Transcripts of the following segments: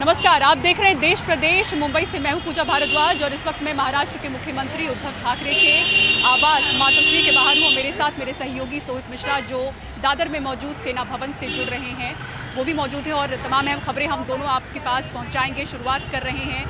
नमस्कार, आप देख रहे हैं देश प्रदेश। मुंबई से मैं हूं पूजा भारद्वाज और इस वक्त मैं महाराष्ट्र के मुख्यमंत्री उद्धव ठाकरे के आवास मातोश्री के बाहर हूं। मेरे साथ मेरे सहयोगी सोहित मिश्रा जो दादर में मौजूद सेना भवन से जुड़ रहे हैं वो भी मौजूद हैं और तमाम अहम खबरें हम दोनों आपके पास पहुंचाएंगे। शुरुआत कर रहे हैं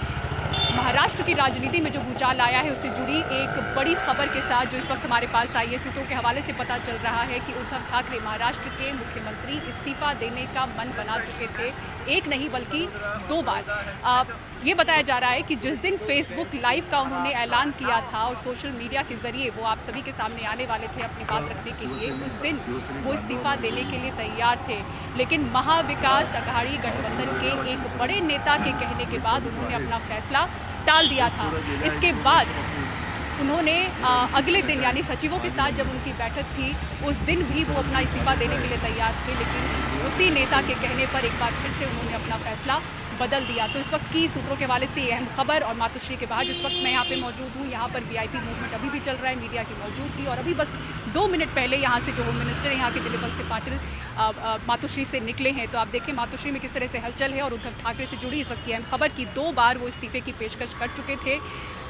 महाराष्ट्र की राजनीति में जो भूचाल आया है उससे जुड़ी एक बड़ी खबर के साथ जो इस वक्त हमारे पास आई है। सूत्रों के हवाले से पता चल रहा है कि उद्धव ठाकरे महाराष्ट्र के मुख्यमंत्री इस्तीफा देने का मन बना चुके थे, एक नहीं बल्कि 2 बार। ये बताया जा रहा है कि जिस दिन फेसबुक लाइव का उन्होंने ऐलान किया था और सोशल मीडिया के जरिए वो आप सभी के सामने आने वाले थे अपनी बात रखने के लिए, उस दिन वो इस्तीफा देने के लिए तैयार थे। लेकिन महाविकास अघाड़ी गठबंधन के एक बड़े नेता के कहने के बाद उन्होंने अपना फैसला टाल दिया था। इसके बाद उन्होंने अगले दिन यानी सचिवों के साथ जब उनकी बैठक थी उस दिन भी वो अपना इस्तीफा देने के लिए तैयार थे, लेकिन उसी नेता के कहने पर एक बार फिर से उन्होंने अपना फैसला बदल दिया। तो इस वक्त की सूत्रों के हवाले से अहम खबर और मातोश्री के बाहर जिस वक्त मैं यहाँ पे मौजूद हूँ, यहाँ पर वीआईपी मूवमेंट अभी भी चल रहा है, मीडिया की मौजूदगी और अभी बस 2 मिनट पहले यहाँ से जो होम मिनिस्टर यहाँ के दिलीप वलसे पाटिल मातोश्री से निकले हैं। तो आप देखें मातोश्री में किस तरह से हलचल है और उद्धव ठाकरे से जुड़ी इस वक्त की अहम खबर की 2 बार वो इस्तीफे की पेशकश कर चुके थे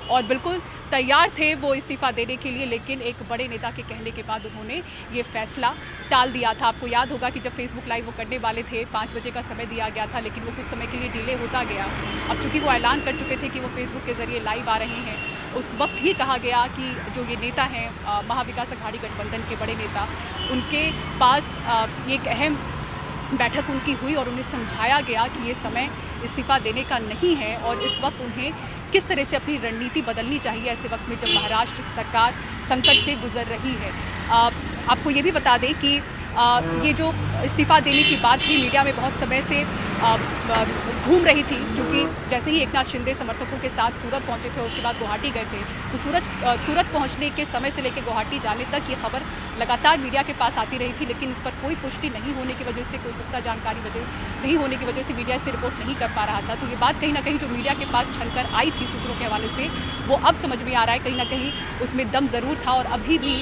और बिल्कुल तैयार थे वो इस्तीफा देने के लिए, लेकिन एक बड़े नेता के कहने के बाद उन्होंने ये फैसला टाल दिया था। आपको याद होगा कि जब फेसबुक लाइव वो करने वाले थे 5 बजे का समय दिया गया था, लेकिन वो कुछ समय के लिए डिले होता गया। अब चूंकि वो ऐलान कर चुके थे कि वो फेसबुक के जरिए लाइव आ रहे हैं, उस वक्त ही कहा गया कि जो ये नेता हैं महाविकास अघाड़ी गठबंधन के बड़े नेता, उनके पास एक अहम बैठक उनकी हुई और उन्हें समझाया गया कि ये समय इस्तीफा देने का नहीं है और इस वक्त उन्हें किस तरह से अपनी रणनीति बदलनी चाहिए ऐसे वक्त में जब महाराष्ट्र सरकार संकट से गुजर रही है। आपको ये भी बता दें कि ये जो इस्तीफा देने की बात थी मीडिया में बहुत समय से घूम रही थी, क्योंकि जैसे ही एकनाथ शिंदे समर्थकों के साथ सूरत पहुंचे थे उसके बाद गुवाहाटी गए थे, तो सूरत पहुंचने के समय से लेकर गुवाहाटी जाने तक ये खबर लगातार मीडिया के पास आती रही थी, लेकिन इस पर कोई पुष्टि नहीं होने की वजह से, कोई पुख्ता जानकारी नहीं होने की वजह से मीडिया से रिपोर्ट नहीं कर पा रहा था। तो ये बात कहीं ना कहीं जो मीडिया के पास छनकर आई थी सूत्रों के हवाले से, वो अब समझ में आ रहा है कहीं ना कहीं उसमें दम ज़रूर था और अभी भी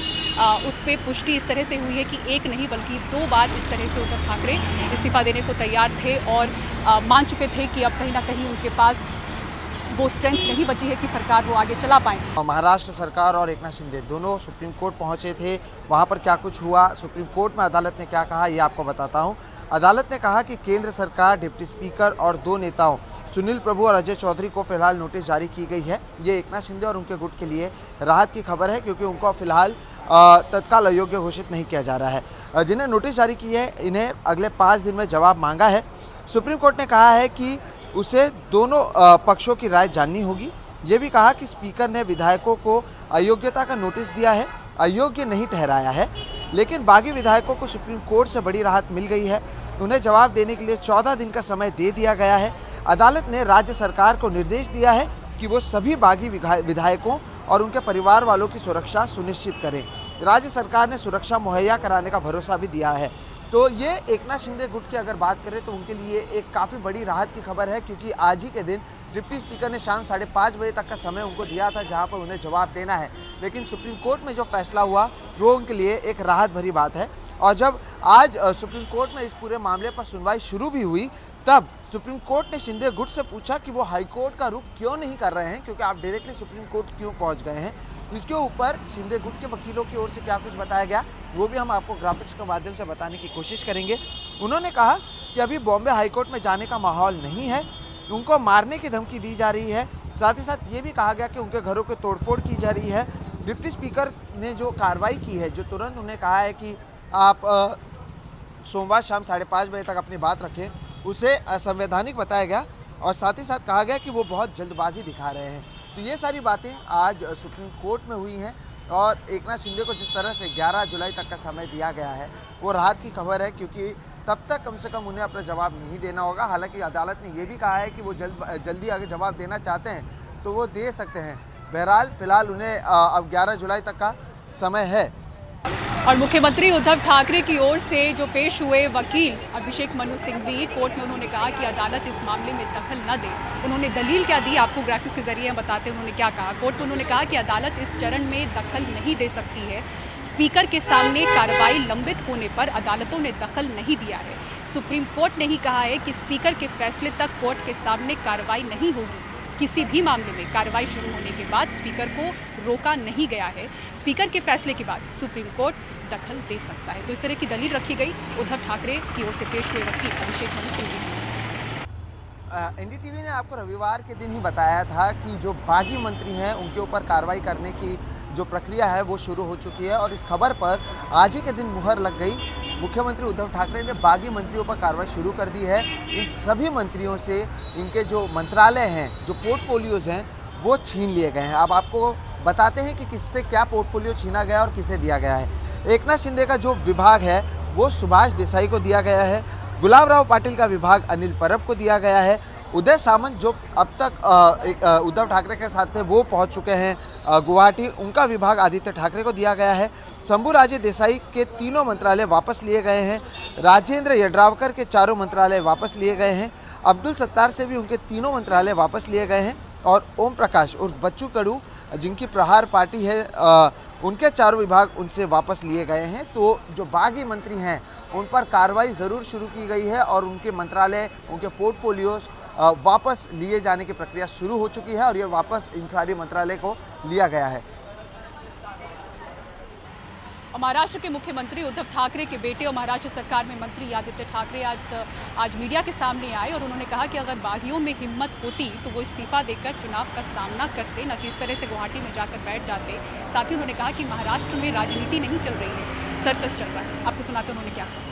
उस पर पुष्टि इस तरह से हुई है कि एक नहीं बल्कि 2 बार इस तरह से उद्धव ठाकरे इस्तीफा देने को तैयार थे और मान चुके थे कि अब कहीं ना कहीं उनके पास वो स्ट्रेंथ नहीं बची है कि सरकार वो आगे चला पाए। महाराष्ट्र सरकार और एकनाथ शिंदे दोनों सुप्रीम कोर्ट पहुंचे थे। वहां पर क्या कुछ हुआ, सुप्रीम कोर्ट में अदालत ने क्या कहा, ये आपको बताता हूं। अदालत ने कहा कि केंद्र सरकार, डिप्टी स्पीकर और 2 नेताओं सुनील प्रभु और अजय चौधरी को फिलहाल नोटिस जारी की गई है। ये एकनाथ शिंदे और उनके गुट के लिए राहत की खबर है, क्योंकि उनको फिलहाल तत्काल अयोग्य घोषित नहीं किया जा रहा है। जिन्हें नोटिस जारी की है इन्हें अगले 5 दिन में जवाब मांगा है। सुप्रीम कोर्ट ने कहा है कि उसे दोनों पक्षों की राय जाननी होगी। ये भी कहा कि स्पीकर ने विधायकों को अयोग्यता का नोटिस दिया है, अयोग्य नहीं ठहराया है, लेकिन बागी विधायकों को सुप्रीम कोर्ट से बड़ी राहत मिल गई है। उन्हें जवाब देने के लिए 14 दिन का समय दे दिया गया है। अदालत ने राज्य सरकार को निर्देश दिया है कि वो सभी बागी विधायकों और उनके परिवार वालों की सुरक्षा सुनिश्चित करें। राज्य सरकार ने सुरक्षा मुहैया कराने का भरोसा भी दिया है। तो ये एकनाथ शिंदे गुट की अगर बात करें तो उनके लिए एक काफ़ी बड़ी राहत की खबर है, क्योंकि आज ही के दिन डिप्टी स्पीकर ने शाम 5:30 बजे तक का समय उनको दिया था जहां पर उन्हें जवाब देना है, लेकिन सुप्रीम कोर्ट में जो फैसला हुआ वो उनके लिए एक राहत भरी बात है। और जब आज सुप्रीम कोर्ट में इस पूरे मामले पर सुनवाई शुरू भी हुई, तब सुप्रीम कोर्ट ने शिंदे गुट से पूछा कि वो हाई कोर्ट का रुख क्यों नहीं कर रहे हैं, क्योंकि आप डायरेक्टली सुप्रीम कोर्ट क्यों पहुंच गए हैं। इसके ऊपर शिंदे गुट के वकीलों की ओर से क्या कुछ बताया गया वो भी हम आपको ग्राफिक्स के माध्यम से बताने की कोशिश करेंगे। उन्होंने कहा कि अभी बॉम्बे हाईकोर्ट में जाने का माहौल नहीं है, उनको मारने की धमकी दी जा रही है। साथ ही साथ ये भी कहा गया कि उनके घरों की तोड़फोड़ की जा रही है। डिप्टी स्पीकर ने जो कार्रवाई की है, जो तुरंत उन्हें कहा है कि आप सोमवार शाम 5:30 बजे तक अपनी बात रखें, उसे असंवैधानिक बताया गया और साथ ही साथ कहा गया कि वो बहुत जल्दबाजी दिखा रहे हैं। तो ये सारी बातें आज सुप्रीम कोर्ट में हुई हैं और एकनाथ शिंदे को जिस तरह से 11 जुलाई तक का समय दिया गया है वो राहत की खबर है, क्योंकि तब तक कम से कम उन्हें अपना जवाब नहीं देना होगा। हालांकि अदालत ने ये भी कहा है कि वो जल्दी आगे जवाब देना चाहते हैं तो वो दे सकते हैं। बहरहाल फिलहाल उन्हें अब 11 जुलाई तक का समय है। और मुख्यमंत्री उद्धव ठाकरे की ओर से जो पेश हुए वकील अभिषेक मनु सिंघवी कोर्ट में उन्होंने कहा कि अदालत इस मामले में दखल न दे। उन्होंने दलील क्या दी, आपको ग्राफिक्स के जरिए हम बताते हैं उन्होंने क्या कहा। कोर्ट में उन्होंने कहा कि अदालत इस चरण में दखल नहीं दे सकती है। स्पीकर के सामने कार्रवाई लंबित होने पर अदालतों ने दखल नहीं दिया है। सुप्रीम कोर्ट ने ही कहा है कि स्पीकर के फैसले तक कोर्ट के सामने कार्रवाई नहीं होगी। किसी भी मामले में कार्रवाई शुरू होने के बाद स्पीकर को रोका नहीं गया है। स्पीकर के फैसले के बाद सुप्रीम कोर्ट दखल दे सकता है। तो इस तरह की दलील रखी गई उद्धव ठाकरे की ओर से पेश हुए वकील अभिषेक मनु सिंह की। एनडीटीवी ने आपको रविवार के दिन ही बताया था कि जो बागी मंत्री हैं उनके ऊपर कार्रवाई करने की जो प्रक्रिया है वो शुरू हो चुकी है और इस खबर पर आज ही के दिन मुहर लग गई। मुख्यमंत्री उद्धव ठाकरे ने बागी मंत्रियों पर कार्रवाई शुरू कर दी है। इन सभी मंत्रियों से इनके जो मंत्रालय हैं, जो पोर्टफोलियोज हैं, वो छीन लिए गए हैं। अब आपको बताते हैं कि किससे क्या पोर्टफोलियो छीना गया और किसे दिया गया है। एकनाथ शिंदे का जो विभाग है वो सुभाष देसाई को दिया गया है। गुलाब राव पाटिल का विभाग अनिल परब को दिया गया है। उदय सामंत जो अब तक उद्धव ठाकरे के साथ थे वो पहुंच चुके हैं गुवाहाटी, उनका विभाग आदित्य ठाकरे को दिया गया है। शंभूराजे देसाई के तीनों मंत्रालय वापस लिए गए हैं। राजेंद्र यड्रावकर के चारों मंत्रालय वापस लिए गए हैं। अब्दुल सत्तार से भी उनके तीनों मंत्रालय वापस लिए गए हैं और ओम प्रकाश उर्फ बच्चू कडू जिनकी प्रहार पार्टी है उनके चारों विभाग उनसे वापस लिए गए हैं। तो जो बागी मंत्री हैं उन पर कार्रवाई ज़रूर शुरू की गई है और उनके मंत्रालय, उनके पोर्टफोलियोज वापस लिए जाने की प्रक्रिया शुरू हो चुकी है और ये वापस इन सारे मंत्रालय को लिया गया है। महाराष्ट्र के मुख्यमंत्री उद्धव ठाकरे के बेटे और महाराष्ट्र सरकार में मंत्री आदित्य ठाकरे आज मीडिया के सामने आए और उन्होंने कहा कि अगर बागियों में हिम्मत होती तो वो इस्तीफा देकर चुनाव का सामना करते, न कि इस तरह से गुवाहाटी में जाकर बैठ जाते। साथ ही उन्होंने कहा कि महाराष्ट्र में राजनीति नहीं चल रही है, सर्कस चल रहा है। आपको सुनाते उन्होंने क्या कहा।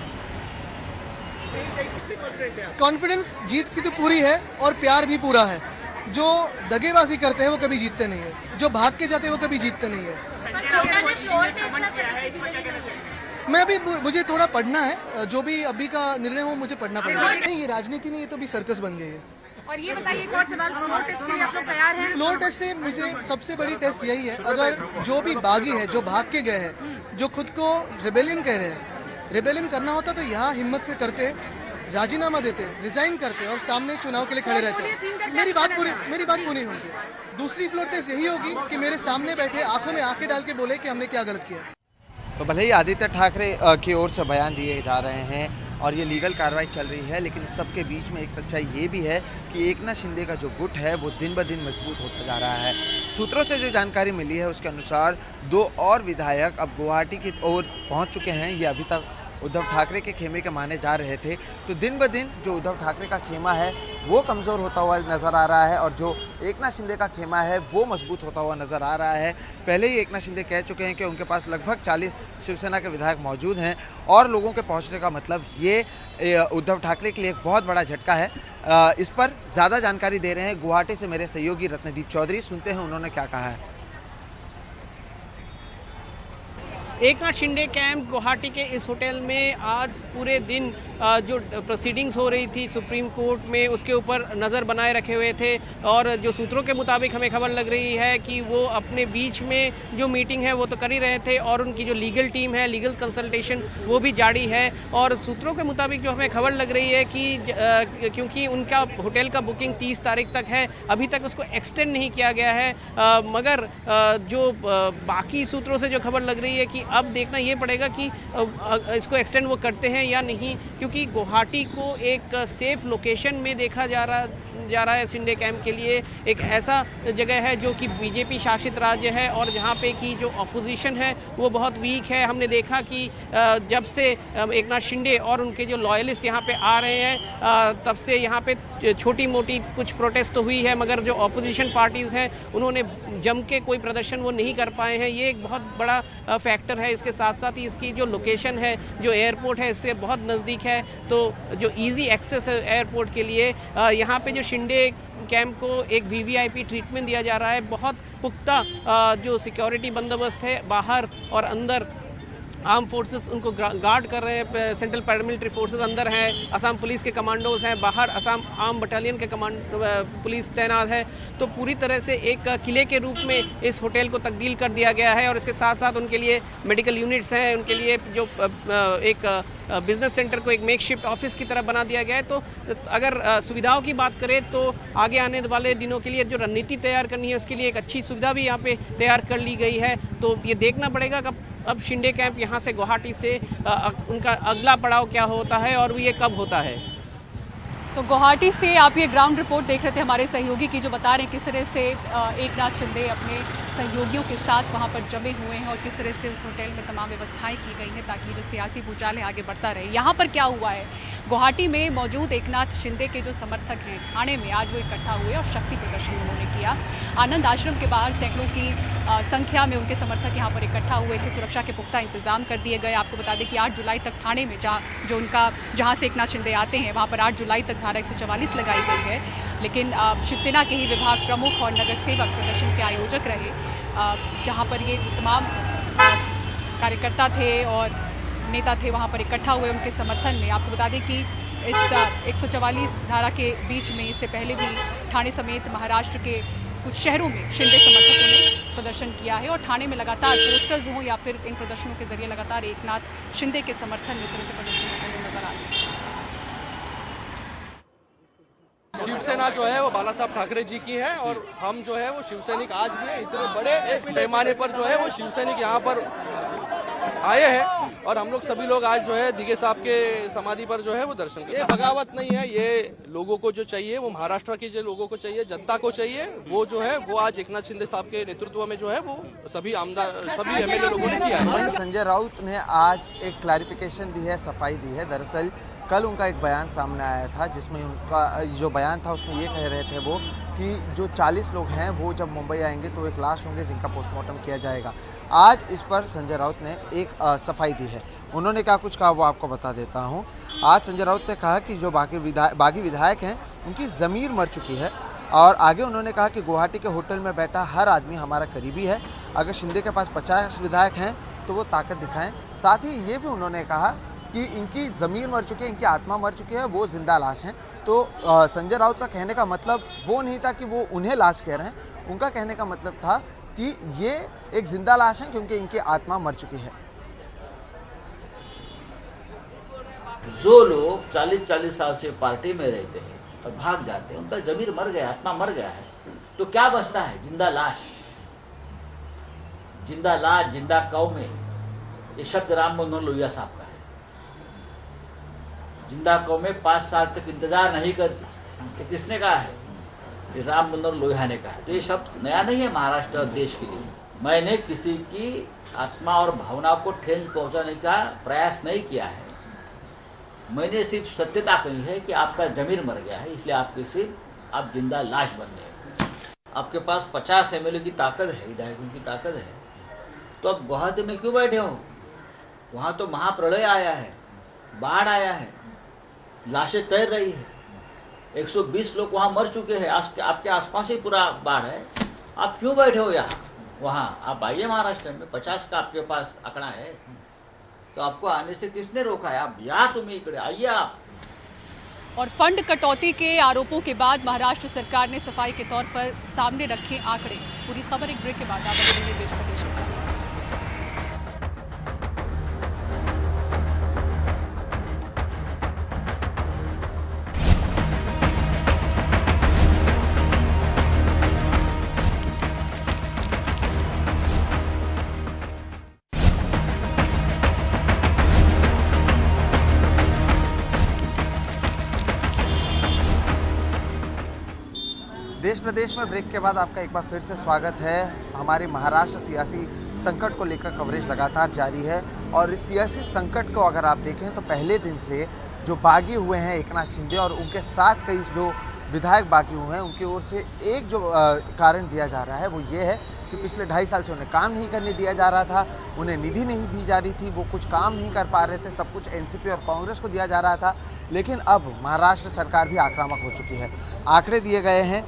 कॉन्फिडेंस जीत की तो पूरी है और प्यार भी पूरा है। जो दगेबाजी करते हैं वो कभी जीतते नहीं है, जो भाग के जाते हैं वो कभी जीतते नहीं है। मैं अभी मुझे थोड़ा पढ़ना है, जो भी अभी का निर्णय हो मुझे पढ़ना पड़ेगा। नहीं, ये राजनीति नहीं, ये तो भी सर्कस बन गई है। और ये बताइए एक और सवाल, फ्लोर टेस्ट के लिए आप लोग तैयार हैं? फ्लोर टेस्ट से मुझे सबसे बड़ी टेस्ट यही है, अगर जो भी बागी है, जो भाग के गए हैं, जो खुद को रिबेलियन कह रहे हैं, रिबेलियन करना होता तो यहाँ हिम्मत से करते, राजीनामा देते, रिजाइन करते और सामने चुनाव के लिए खड़े रहते। मेरी बात पूरी होगी। दूसरी फ्लोर टेस्ट यही होगी कि मेरे सामने बैठे आंखों में आंखें डाल के बोले कि हमने क्या गलत किया। तो भले ही आदित्य ठाकरे की ओर से बयान दिए जा रहे हैं और ये लीगल कार्रवाई चल रही है, लेकिन सबके बीच में एक सच्चाई ये भी है कि एकनाथ शिंदे का जो गुट है वो दिन ब दिन मजबूत होता जा रहा है। सूत्रों से जो जानकारी मिली है उसके अनुसार 2 और विधायक अब गुवाहाटी की ओर पहुंच चुके हैं। ये अभी तक उद्धव ठाकरे के खेमे के माने जा रहे थे। तो दिन ब दिन जो उद्धव ठाकरे का खेमा है वो कमज़ोर होता हुआ नज़र आ रहा है और जो एकनाथ शिंदे का खेमा है वो मजबूत होता हुआ नज़र आ रहा है। पहले ही एकनाथ शिंदे कह चुके हैं कि उनके पास लगभग 40 शिवसेना के विधायक मौजूद हैं और लोगों के पहुंचने का मतलब ये उद्धव ठाकरे के लिए एक बहुत बड़ा झटका है। इस पर ज़्यादा जानकारी दे रहे हैं गुवाहाटी से मेरे सहयोगी रत्नदीप चौधरी। सुनते हैं उन्होंने क्या कहा है। एकनाथ शिंदे कैंप गुवाहाटी के इस होटल में आज पूरे दिन जो प्रोसीडिंग्स हो रही थी सुप्रीम कोर्ट में उसके ऊपर नज़र बनाए रखे हुए थे और जो सूत्रों के मुताबिक हमें खबर लग रही है कि वो अपने बीच में जो मीटिंग है वो तो कर ही रहे थे और उनकी जो लीगल टीम है, लीगल कंसल्टेशन वो भी जारी है। और सूत्रों के मुताबिक जो हमें खबर लग रही है कि क्योंकि उनका होटल का बुकिंग 30 तारीख तक है, अभी तक उसको एक्सटेंड नहीं किया गया है, मगर जो बाकी सूत्रों से जो खबर लग रही है कि अब देखना ये पड़ेगा कि इसको एक्सटेंड वो करते हैं या नहीं, क्योंकि गुवाहाटी को एक सेफ लोकेशन में देखा जा रहा है शिंदे कैंप के लिए। एक ऐसा जगह है जो कि बीजेपी शासित राज्य है और जहाँ पे की जो अपोजिशन है वो बहुत वीक है। हमने देखा कि जब से एकनाथ शिंदे और उनके जो लॉयलिस्ट यहाँ पे आ रहे हैं तब से यहाँ पे छोटी मोटी कुछ प्रोटेस्ट तो हुई है, मगर जो अपोजिशन पार्टीज़ हैं उन्होंने जम के कोई प्रदर्शन वो नहीं कर पाए हैं। ये एक बहुत बड़ा फैक्टर है। इसके साथ साथ ही इसकी जो लोकेशन है, जो एयरपोर्ट है, इससे बहुत नज़दीक है, तो जो इजी एक्सेस है एयरपोर्ट के लिए, यहाँ पे जो शिंदे कैंप को एक वीवीआईपी ट्रीटमेंट दिया जा रहा है। बहुत पुख्ता जो सिक्योरिटी बंदोबस्त है, बाहर और अंदर आर्म फोर्सेस उनको गार्ड कर रहे हैं, सेंट्रल पैरामिलिट्री फोर्सेस अंदर हैं, असम पुलिस के कमांडोज हैं, बाहर असम आर्म बटालियन के पुलिस तैनात है। तो पूरी तरह से एक किले के रूप में इस होटल को तब्दील कर दिया गया है और इसके साथ साथ उनके लिए मेडिकल यूनिट्स हैं, उनके लिए जो एक बिजनेस सेंटर को एक मेकशिफ्ट ऑफिस की तरह बना दिया गया है। तो अगर सुविधाओं की बात करें तो आगे आने वाले दिनों के लिए जो रणनीति तैयार करनी है उसके लिए एक अच्छी सुविधा भी यहाँ पे तैयार कर ली गई है। तो ये देखना पड़ेगा कि अब शिंदे कैंप यहाँ से गुवाहाटी से उनका अगला पड़ाव क्या होता है और ये कब होता है? तो गुवाहाटी से आप ये ग्राउंड रिपोर्ट देख रहे थे हमारे सहयोगी की, जो बता रहे हैं किस तरह से एक नाथ शिंदे अपने सहयोगियों के साथ वहाँ पर जमे हुए हैं और किस तरह से उस होटल में तमाम व्यवस्थाएं की गई हैं ताकि जो सियासी भूचाल है आगे बढ़ता रहे। यहाँ पर क्या हुआ है, गुवाहाटी में मौजूद एक नाथ शिंदे के जो समर्थक हैं ठाणे में आज वो इकट्ठा हुए और शक्ति प्रदर्शन उन्होंने किया। आनंद आश्रम के बाहर सैकड़ों की संख्या में उनके समर्थक यहाँ पर इकट्ठा हुए थे। सुरक्षा के पुख्ता इंतजाम कर दिए गए। आपको बता दें कि 8 जुलाई तक ठाणे में जहाँ से एक नाथ शिंदे आते हैं वहाँ पर 8 जुलाई तक धारा 144 लगाई गई है। लेकिन शिवसेना के ही विभाग प्रमुख और नगर सेवक प्रदर्शन के आयोजक रहे, जहाँ पर ये तमाम कार्यकर्ता थे और नेता थे वहाँ पर इकट्ठा हुए उनके समर्थन में। आपको बता दें कि इस 144 धारा के बीच में इससे पहले भी ठाणे समेत महाराष्ट्र के कुछ शहरों में शिंदे समर्थकों ने प्रदर्शन किया है और ठाणे में लगातार पोस्टर्स हों या फिर इन प्रदर्शनों के जरिए लगातार एक नाथ शिंदे के समर्थन में इस तरह से प्रदर्शन होते हुए नजर आ रहे हैं। शिवसेना जो है वो बाला साहब ठाकरे जी की है और हम जो है वो शिवसैनिक आज भी है। इतने बड़े पैमाने पर जो है वो शिवसैनिक यहाँ पर आए हैं और हम लोग सभी लोग आज जो है दिघे साहब के समाधि पर जो है वो दर्शन किए। ये बगावत नहीं है, ये लोगों को जो चाहिए वो महाराष्ट्र के जो लोगों को चाहिए, जनता को चाहिए, वो जो है वो आज एक नाथ शिंदे साहब के नेतृत्व में जो है वो सभी एमएलए लोगों ने किया है। संजय राउत ने आज एक क्लैरिफिकेशन दी है, सफाई दी है। दरअसल कल उनका एक बयान सामने आया था जिसमें उनका जो बयान था उसमें ये कह रहे थे वो कि जो 40 लोग हैं वो जब मुंबई आएंगे तो एक लाश होंगे जिनका पोस्टमार्टम किया जाएगा। आज इस पर संजय राउत ने एक सफाई दी है। उन्होंने क्या कुछ कहा वो आपको बता देता हूं। आज संजय राउत ने कहा कि जो बागी विधायक हैं उनकी ज़मीर मर चुकी है और आगे उन्होंने कहा कि गुवाहाटी के होटल में बैठा हर आदमी हमारा करीबी है। अगर शिंदे के पास 50 विधायक हैं तो वो ताकत दिखाएं। साथ ही ये भी उन्होंने कहा कि इनकी ज़मीर मर चुकी है, इनकी आत्मा मर चुकी है, वो जिंदा लाश हैं। तो संजय राउत का कहने का मतलब वो नहीं था कि वो उन्हें लाश कह रहे हैं। उनका कहने का मतलब था कि ये एक जिंदा लाश है क्योंकि इनकी आत्मा मर चुकी है। जो लोग 40-40 साल से पार्टी में रहते हैं और भाग जाते हैं, उनका ज़मीर मर गया, आत्मा मर गया है, तो क्या बचता है? जिंदा लाश। जिंदा लाश, जिंदा कौमें, ये शब्द राम मनोहर लोहिया साहब का है। जिंदा कौमें 5 साल तक इंतजार नहीं करती, ये किसने कहा है? ये राम मनोहर लोहिया ने कहा है। तो ये शब्द नया नहीं है महाराष्ट्र और देश के लिए। मैंने किसी की आत्मा और भावनाओं को ठेस पहुंचाने का प्रयास नहीं किया है। मैंने सिर्फ सत्यता कही है कि आपका जमीर मर गया है, इसलिए आपके सिर्फ आप जिंदा लाश बन गए। आपके पास 50 एमएलए की ताकत है, विधायकों की ताकत है, तो अब गुवाहाटी में क्यों बैठे हो? वहाँ तो महाप्रलय आया है, बाढ़ आया है, लाशें तैर रही है, 120 लोग वहाँ मर चुके हैं, आपके आसपास ही पूरा बाढ़ है। आप क्यों बैठे हो यहाँ? वहाँ आप आइए महाराष्ट्र में, 50 का आपके पास आंकड़ा है, तो आपको आने से किसने रोका है? आप या तुम इकड़े आइए आप। और फंड कटौती के आरोपों के बाद महाराष्ट्र सरकार ने सफाई के तौर पर सामने रखे आंकड़े। पूरी खबर एक ब्रेक के बाद आप देश प्रदेश से। देश प्रदेश में ब्रेक के बाद आपका एक बार फिर से स्वागत है। हमारे महाराष्ट्र सियासी संकट को लेकर कवरेज लगातार जारी है और इस सियासी संकट को अगर आप देखें तो पहले दिन से जो बागी हुए हैं एक नाथ शिंदे और उनके साथ कई जो विधायक बागी हुए हैं उनकी ओर से एक जो कारण दिया जा रहा है वो ये है कि पिछले 2.5 साल से उन्हें काम नहीं करने दिया जा रहा था, उन्हें निधि नहीं दी जा रही थी, वो कुछ काम नहीं कर पा रहे थे, सब कुछ एनसीपी और कांग्रेस को दिया जा रहा था। लेकिन अब महाराष्ट्र सरकार भी आक्रामक हो चुकी है। आंकड़े दिए गए हैं,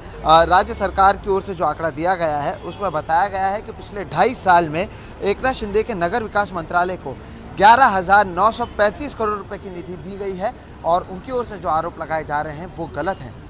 राज्य सरकार की ओर से जो आंकड़ा दिया गया है उसमें बताया गया है कि पिछले 2.5 साल में एक नाथ शिंदे के नगर विकास मंत्रालय को 11,935 करोड़ रुपए की निधि दी गई है और उनकी ओर से जो आरोप लगाए जा रहे हैं वो गलत हैं।